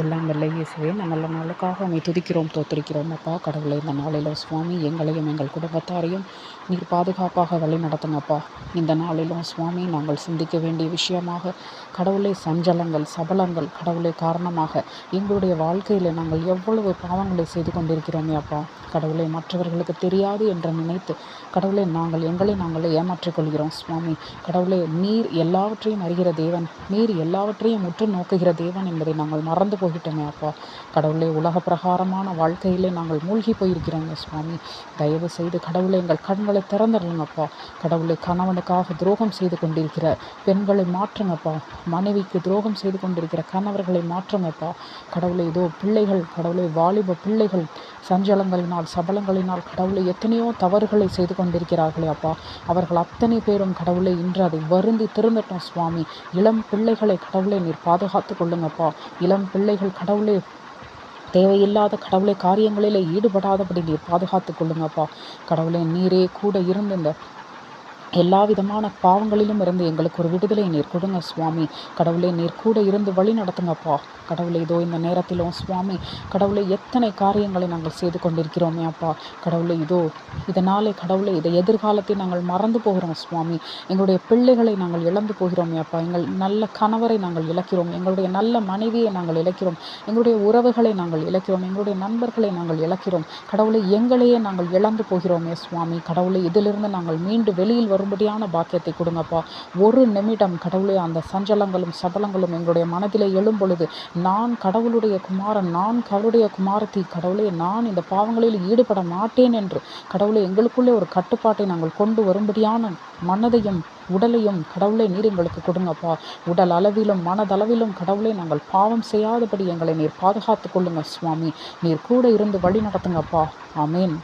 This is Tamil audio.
எல்லாம் வல்ல இயேசுவே, இந்த நல்ல நாளுக்காக உம்மை துதிக்கிறோம், தோத்திரிக்கிறோம் அப்பா. கடவுளே, இந்த நாளிலும் சுவாமி எங்களையும் எங்கள் குடும்பத்தாரையும் நீர் பாதுகாப்பாக வழி நடத்துங்கப்பா. இந்த நாளிலும் சுவாமி நாங்கள் சிந்திக்க வேண்டிய விஷயமாக கடவுளே, சஞ்சலங்கள் சபலங்கள் கடவுளே காரணமாக எங்களுடைய வாழ்க்கையில் நாங்கள் எவ்வளவு பாவங்களை செய்து கொண்டிருக்கிறோமே அப்பா. கடவுளை மற்றவர்களுக்கு தெரியாது என்று நினைத்து கடவுளை எங்களை நாங்களே ஏமாற்றிக் கொள்கிறோம் சுவாமி. கடவுளே, நீர் எல்லாவற்றையும் அறிகிற தேவன், நீர் எல்லாவற்றையும் உற்று நோக்குகிற தேவன் என்பதை நாங்கள் மறந்து போய்விட்டோமே அப்பா. கடவுளே, உலக பிரகாரமான வாழ்க்கையிலே நாங்கள் மூழ்கி போயிருக்கிறோங்க சுவாமி. தயவு செய்து கடவுளை எங்கள் கண்களை திறந்துடலுங்கப்பா. கடவுளை, கணவனுக்காக துரோகம் செய்து கொண்டிருக்கிற பெண்களை மாற்றுங்கப்பா. மனைவிக்கு துரோகம் செய்து கொண்டிருக்கிற கணவர்களை மாற்றுங்கப்பா. கடவுளை, இதோ பிள்ளைகள் கடவுளை, வாலிப பிள்ளைகள் சஞ்சலங்களினால் சபலங்களினால் கடவுளை எத்தனையோ தவறுகளை செய்து கொண்டிருக்கிறார்களே அப்பா. அவர்கள் அத்தனை பேரும் கடவுளை இன்று அதை வருந்தி திருந்தட்டும் சுவாமி. இளம் பிள்ளைகளை கடவுளை நீர் பாதுகாத்து கொள்ளுங்கப்பா. இளம் பிள்ளைகள் கடவுளே, தேவையில்லாத கடவுளை காரியங்களில் ஈடுபடாதபடி நீர் பாதுகாத்து கொள்ளுங்கப்பா. கடவுளை, நீரே கூட இருந்து இந்த எல்லா விதமான பாவங்களிலும் இருந்து எங்களுக்கு ஒரு விடுதலை நீர் கொடுங்க சுவாமி. கடவுளை, நீர் கூட இருந்து வழி நடத்துங்கப்பா. கடவுளை, இதோ இந்த நேரத்திலும் சுவாமி கடவுளை எத்தனை காரியங்களை நாங்கள் செய்து கொண்டிருக்கிறோமே அப்பா. கடவுளை, இதோ இதனாலே கடவுளை இதை எதிர்காலத்தை நாங்கள் மறந்து போகிறோம் சுவாமி. எங்களுடைய பிள்ளைகளை நாங்கள் இழந்து போகிறோமே அப்பா. எங்கள் நல்ல கணவரை நாங்கள் இழக்கிறோம், எங்களுடைய நல்ல மனைவியை நாங்கள் இழக்கிறோம், எங்களுடைய உறவுகளை நாங்கள் இழக்கிறோம், எங்களுடைய நண்பர்களை நாங்கள் இழக்கிறோம். கடவுளை, எங்களையே நாங்கள் இழந்து போகிறோமே சுவாமி. கடவுளை, இதிலிருந்து நாங்கள் மீண்டு வெளியில் வரும்படியான பாக்கியத்தை கொடுங்கப்பா. ஒரு நிமிடம் கடவுளே, அந்த சஞ்சலங்களும் சபலங்களும் எங்களுடைய மனதிலே எழும் பொழுது, நான் கடவுளுடைய குமாரன், நான் கடவுளுடைய குமாரத்தி, கடவுளே, நான் இந்த பாவங்களில் ஈடுபட மாட்டேன் என்று கடவுளை எங்களுக்குள்ளே ஒரு கட்டுப்பாட்டை நாங்கள் கொண்டு வரும்படியான மனதையும் உடலையும் கடவுளை நீர் எங்களுக்கு கொடுங்கப்பா. உடல் அளவிலும் மனதளவிலும் கடவுளை நாங்கள் பாவம் செய்யாதபடி எங்களை நீர் பாதுகாத்து கொள்ளுங்க சுவாமி. நீர் கூட இருந்து வழி நடத்துங்கப்பா. ஆமேன்.